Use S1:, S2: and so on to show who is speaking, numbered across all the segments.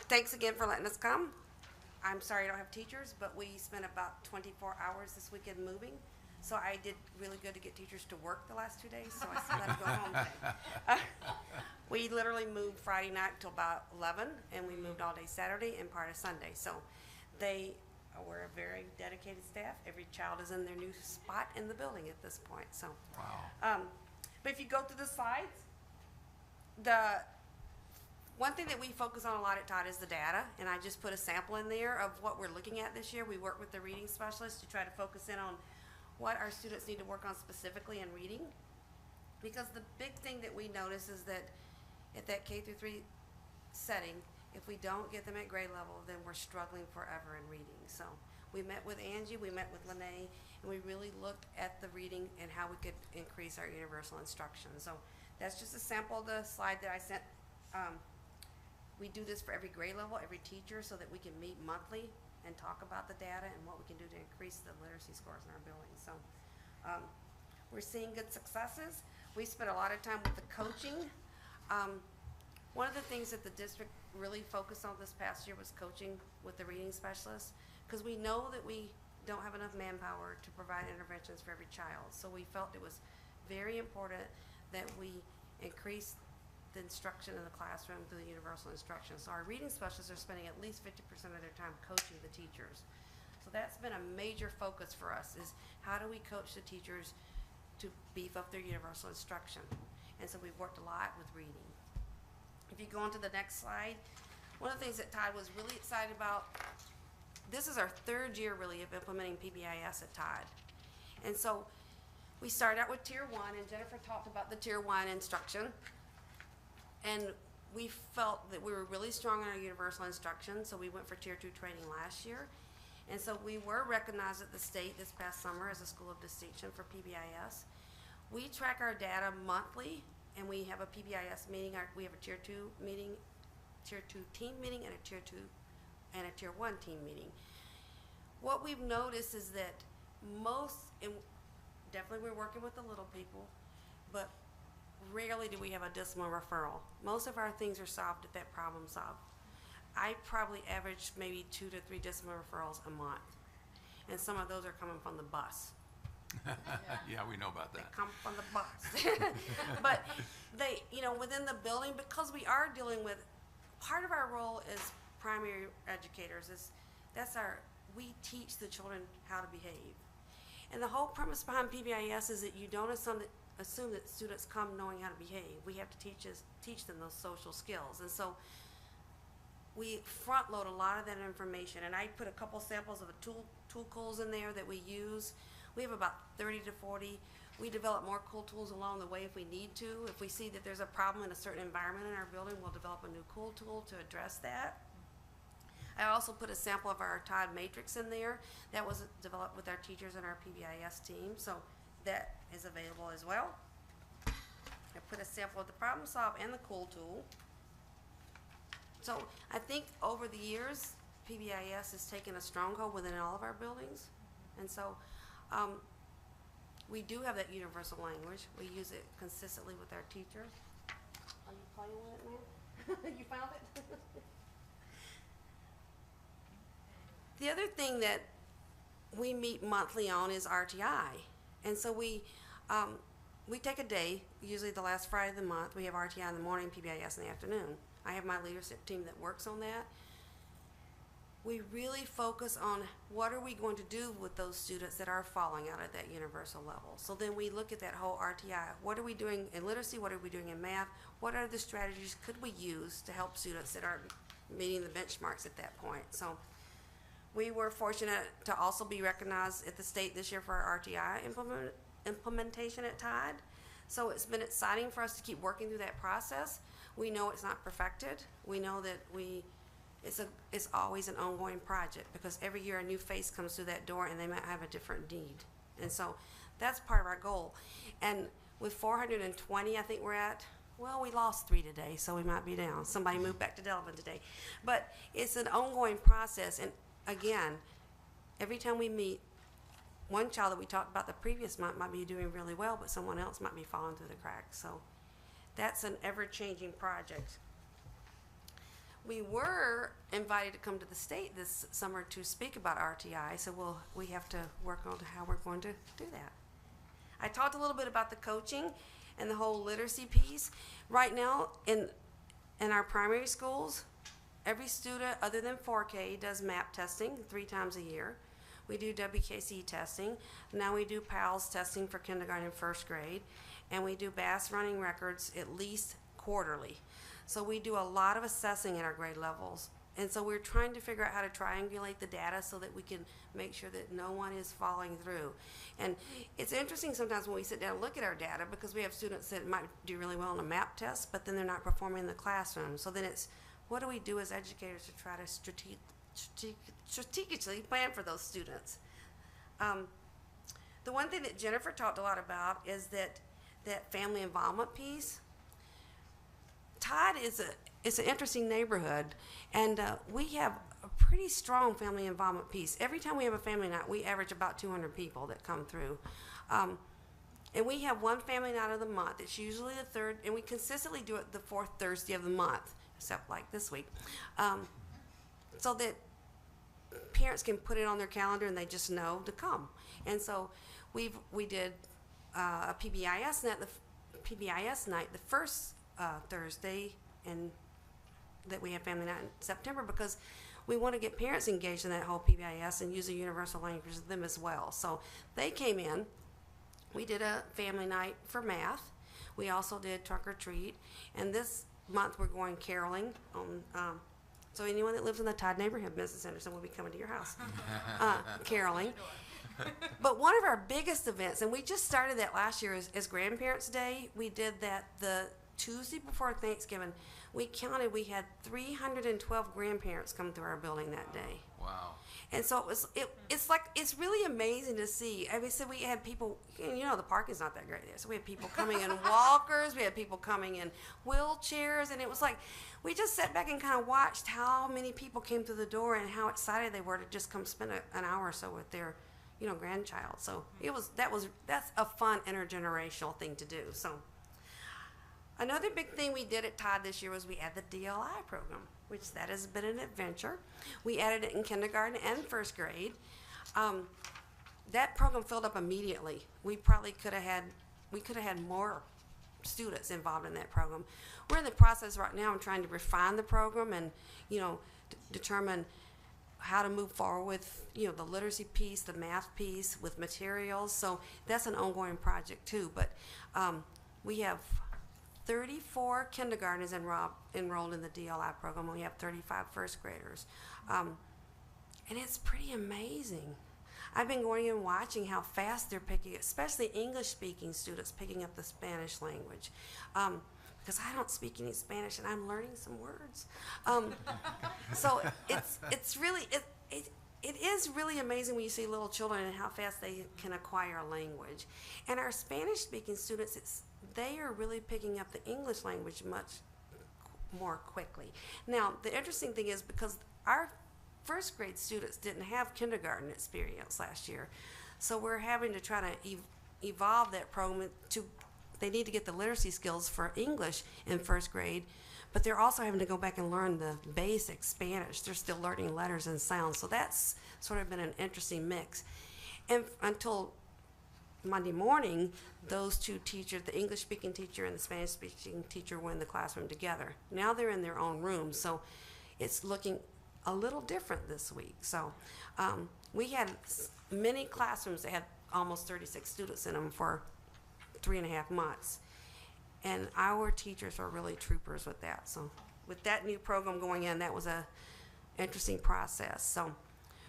S1: thanks again for letting us come. I'm sorry I don't have teachers, but we spent about 24 hours this weekend moving. So I did really good to get teachers to work the last 2 days, so I still had to go home today. We literally moved Friday night till about 11, and we moved all day Saturday and part of Sunday. So they were a very dedicated staff. Every child is in their new spot in the building at this point. So,
S2: Wow.
S1: but if you go through the slides, the one thing that we focus on a lot at Todd is the data, and I just put a sample in there of what we're looking at this year. We work with the reading specialists to try to focus in on what our students need to work on specifically in reading. Because the big thing that we notice is that at that K through 3 setting, if we don't get them at grade level, then we're struggling forever in reading. So we met with Angie, we met with Lene, and we really looked at the reading and how we could increase our universal instruction. So that's just a sample of the slide that I sent. We do this for every grade level, every teacher, so that we can meet monthly and talk about the data and what we can do to increase the literacy scores in our building. So we're seeing good successes. We spent a lot of time with the coaching. One of the things that the district really focused on this past year was coaching with the reading specialists, because we know that we don't have enough manpower to provide interventions for every child. So we felt it was very important that we increase the instruction in the classroom through the universal instruction. So our reading specialists are spending at least 50% of their time coaching the teachers. So that's been a major focus for us, is how do we coach the teachers to beef up their universal instruction. And so we've worked a lot with reading. If you go on to the next slide, one of the things that Todd was really excited about, this is our 3rd year really of implementing PBIS at Todd. And so we started out with Tier 1, and Jennifer talked about the Tier 1 instruction. And we felt that we were really strong in our universal instruction, so we went for Tier 2 training last year. And so we were recognized at the state this past summer as a school of distinction for PBIS. We track our data monthly, and we have a PBIS meeting. We have a Tier 2 meeting, Tier 2 team meeting, and a Tier 2 and a Tier 1 team meeting. What we've noticed is that definitely we're working with the little people, but rarely do we have a discipline referral. Most of our things are solved at that problem solved. I probably average maybe 2 to 3 discipline referrals a month, and some of those are coming from the bus.
S2: Yeah, we know about
S1: They
S2: that.
S1: come from the bus. But they, within the building, because we are dealing with, part of our role as primary educators is, we teach the children how to behave. And the whole premise behind PBIS is that you don't assume that students come knowing how to behave. We have to teach them those social skills. And so we front load a lot of that information. And I put a couple samples of tool calls in there that we use. We have about 30 to 40. We develop more cool tools along the way if we need to. If we see that there's a problem in a certain environment in our building, we'll develop a new cool tool to address that. I also put a sample of our Todd matrix in there that was developed with our teachers and our PBIS team, so that is available as well. I put a sample of the problem solve and the cool tool. So I think over the years, PBIS has taken a stronghold within all of our buildings, and so we do have that universal language. We use it consistently with our teachers. Are you playing with it, man? You found it? The other thing that we meet monthly on is RTI. And so we take a day, usually the last Friday of the month. We have RTI in the morning, PBIS in the afternoon. I have my leadership team that works on that. We really focus on what are we going to do with those students that are falling out at that universal level. So then we look at that whole RTI. What are we doing in literacy? What are we doing in math? What are the strategies could we use to help students that aren't meeting the benchmarks at that point? So we were fortunate to also be recognized at the state this year for our RTI implementation at Todd. So it's been exciting for us to keep working through that process. We know it's not perfected. We know that it's always an ongoing project, because every year a new face comes through that door and they might have a different need. And so that's part of our goal. And with 420, I think we're at, well, we lost 3 today, so we might be down. Somebody moved back to Delavan today. But it's an ongoing process. And again, every time we meet, one child that we talked about the previous month might be doing really well, but someone else might be falling through the cracks. So that's an ever-changing project. we were invited to come to the state this summer to speak about RTI, so we have to work on how we're going to do that. I talked a little bit about the coaching and the whole literacy piece. Right now, in our primary schools, every student other than 4K does MAP testing 3 times a year. We do WKC testing. Now we do PALS testing for kindergarten and first grade. And we do BAS running records at least quarterly. So we do a lot of assessing at our grade levels. And so we're trying to figure out how to triangulate the data so that we can make sure that no one is falling through. And it's interesting sometimes when we sit down and look at our data, because we have students that might do really well on a MAP test, but then they're not performing in the classroom. So then it's, what do we do as educators to try to strategically plan for those students? The one thing that Jennifer talked a lot about is that family involvement piece. Todd is an interesting neighborhood, and we have a pretty strong family involvement piece. Every time we have a family night, we average about 200 people that come through. And we have one family night of the month. It's usually the third, and we consistently do it the fourth Thursday of the month, except like this week, so that parents can put it on their calendar and they just know to come. And so we did a PBIS night the first Thursday, and that we have family night in September, because we want to get parents engaged in that whole PBIS and use a universal language with them as well. So they came in. We did a family night for math. We also did trunk or treat, and this month we're going caroling on. So anyone that lives in the Todd Neighborhood Business Center, so we'll be coming to your house, caroling. But one of our biggest events, and we just started that last year, is Grandparents' Day. We did that the Tuesday before Thanksgiving. We counted, we had 312 grandparents come through our building that day.
S2: Wow.
S1: And so it's really amazing to see. I mean, so we had people, the parking's not that great there. So we had people coming in walkers, we had people coming in wheelchairs, and it was like, we just sat back and kind of watched how many people came through the door and how excited they were to just come spend an hour or so with their, grandchild. So that's a fun intergenerational thing to do. So another big thing we did at Todd this year was we added the DLI program, which that has been an adventure. We added it in kindergarten and first grade. That program filled up immediately. We probably could have had more students involved in that program. We're in the process right now of trying to refine the program and, determine how to move forward with, the literacy piece, the math piece, with materials. So that's an ongoing project too. But we have 34 kindergartners enrolled in the DLI program. We have 35 first graders. And it's pretty amazing. I've been going and watching how fast they're picking, especially English-speaking students picking up the Spanish language. Because I don't speak any Spanish and I'm learning some words. So it is really amazing when you see little children and how fast they can acquire a language. And our Spanish-speaking students, they are really picking up the English language much more quickly. Now, the interesting thing is, because our first grade students didn't have kindergarten experience last year, so we're having to try to evolve that program to, they need to get the literacy skills for English in first grade, but they're also having to go back and learn the basic Spanish. They're still learning letters and sounds, so that's sort of been an interesting mix. And until Monday morning, those two teachers, the English-speaking teacher and the Spanish-speaking teacher, were in the classroom together. Now they're in their own room, so it's looking a little different this week. So we had many classrooms that had almost 36 students in them for 3.5 months. And our teachers are really troopers with that. So with that new program going in, that was a interesting process. So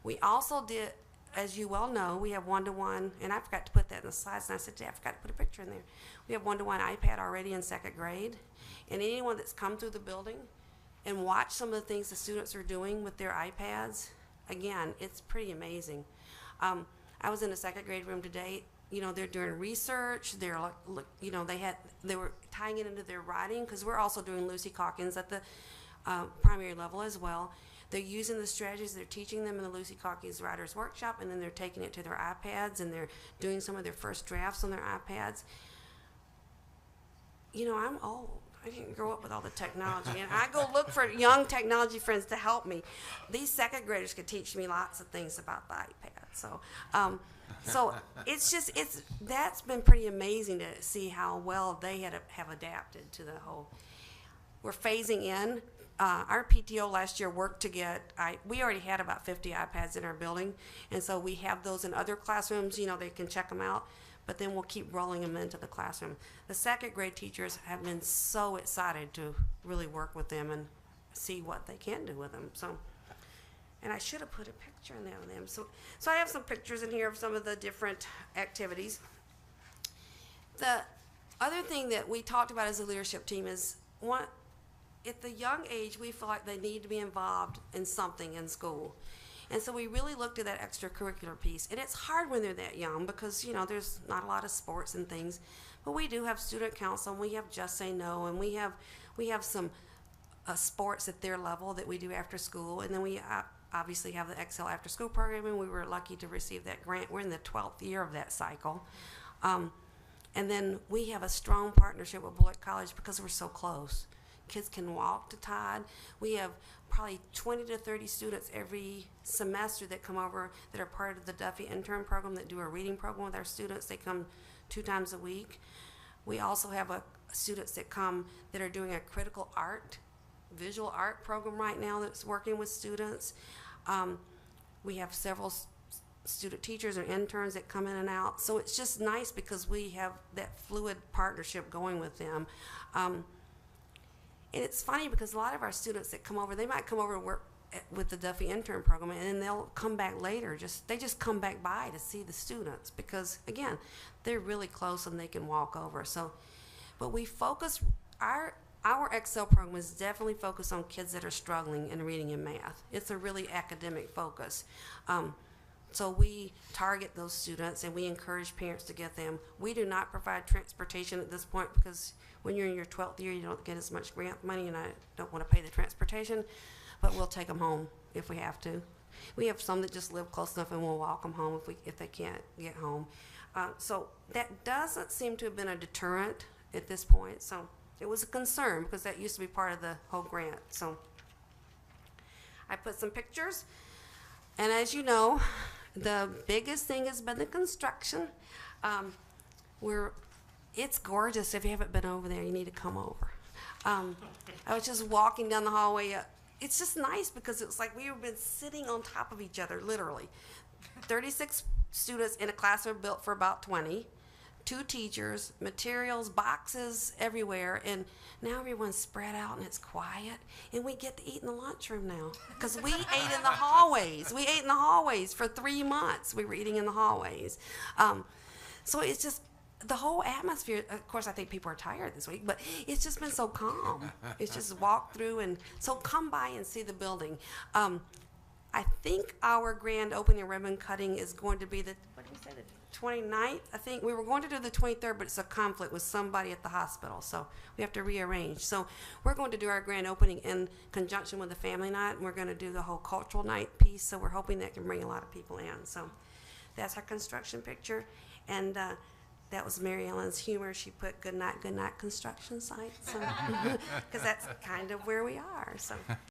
S1: we also did, as you well know, we have one-to-one, and I forgot to put that in the slides, and I said, I forgot to put a picture in there. We have one-to-one iPad already in second grade, and anyone that's come through the building and watched some of the things the students are doing with their iPads, again, it's pretty amazing. I was in a second grade room today. They're doing research. They're they were tying it into their writing, because we're also doing Lucy Calkins at the primary level as well. They're using the strategies they're teaching them in the Lucy Calkins Writers Workshop, and then they're taking it to their iPads, and they're doing some of their first drafts on their iPads. I'm old. I didn't grow up with all the technology, and I go look for young technology friends to help me. These second graders could teach me lots of things about the iPad. So that's been pretty amazing to see how well they have adapted to the whole. We're phasing in. Our PTO last year worked to we already had about 50 iPads in our building, and so we have those in other classrooms. They can check them out, but then we'll keep rolling them into the classroom. The second grade teachers have been so excited to really work with them and see what they can do with them. So, and I should have put a picture in there of them. So I have some pictures in here of some of the different activities. The other thing that we talked about as a leadership team is at the young age, we feel like they need to be involved in something in school. And so we really looked at that extracurricular piece. And it's hard when they're that young because, there's not a lot of sports and things. But we do have student council, and we have Just Say No, and we have some sports at their level that we do after school. And then we obviously have the Excel after school program, and we were lucky to receive that grant. We're in the 12th year of that cycle. And then we have a strong partnership with Bullitt College because we're so close. Kids can walk to Todd. We have probably 20 to 30 students every semester that come over that are part of the Duffy intern program that do a reading program with our students. They come 2 times a week. We also have students that come that are doing a critical art, visual art program right now that's working with students. We have several student teachers or interns that come in and out. So it's just nice because we have that fluid partnership going with them. And it's funny because a lot of our students that come over, they might come over and work with the Duffy intern program, and then they'll come back later. They just come back by to see the students because, again, they're really close and they can walk over. So, but we focus, our Excel program is definitely focused on kids that are struggling in reading and math. It's a really academic focus. So we target those students and we encourage parents to get them. We do not provide transportation at this point because when you're in your 12th year, you don't get as much grant money, and I don't want to pay the transportation, but we'll take them home if we have to. We have some that just live close enough and we'll walk them home if they can't get home. So that doesn't seem to have been a deterrent at this point. So it was a concern because that used to be part of the whole grant. So I put some pictures, and as you know, the biggest thing has been the construction. It's gorgeous. If you haven't been over there, you need to come over. I was just walking down the hallway. It's just nice because it's like we've been sitting on top of each other, literally. 36 students in a classroom built for about 20. 2 teachers, materials, boxes everywhere, and now everyone's spread out and it's quiet, and we get to eat in the lunchroom now because we ate in the hallways. We ate in the hallways for 3 months. We were eating in the hallways. So it's just the whole atmosphere. Of course, I think people are tired this week, but it's just been so calm. It's just walk through, and so come by and see the building. I think our grand opening and ribbon cutting is going to be the 29th. I think we were going to do the 23rd, but it's a conflict with somebody at the hospital, so we have to rearrange. So we're going to do our grand opening in conjunction with the family night, and we're going to do the whole cultural night piece, so we're hoping that can bring a lot of people in. So that's our construction picture, and that was Mary Ellen's humor. She put good night construction site, so because that's kind of where we are. So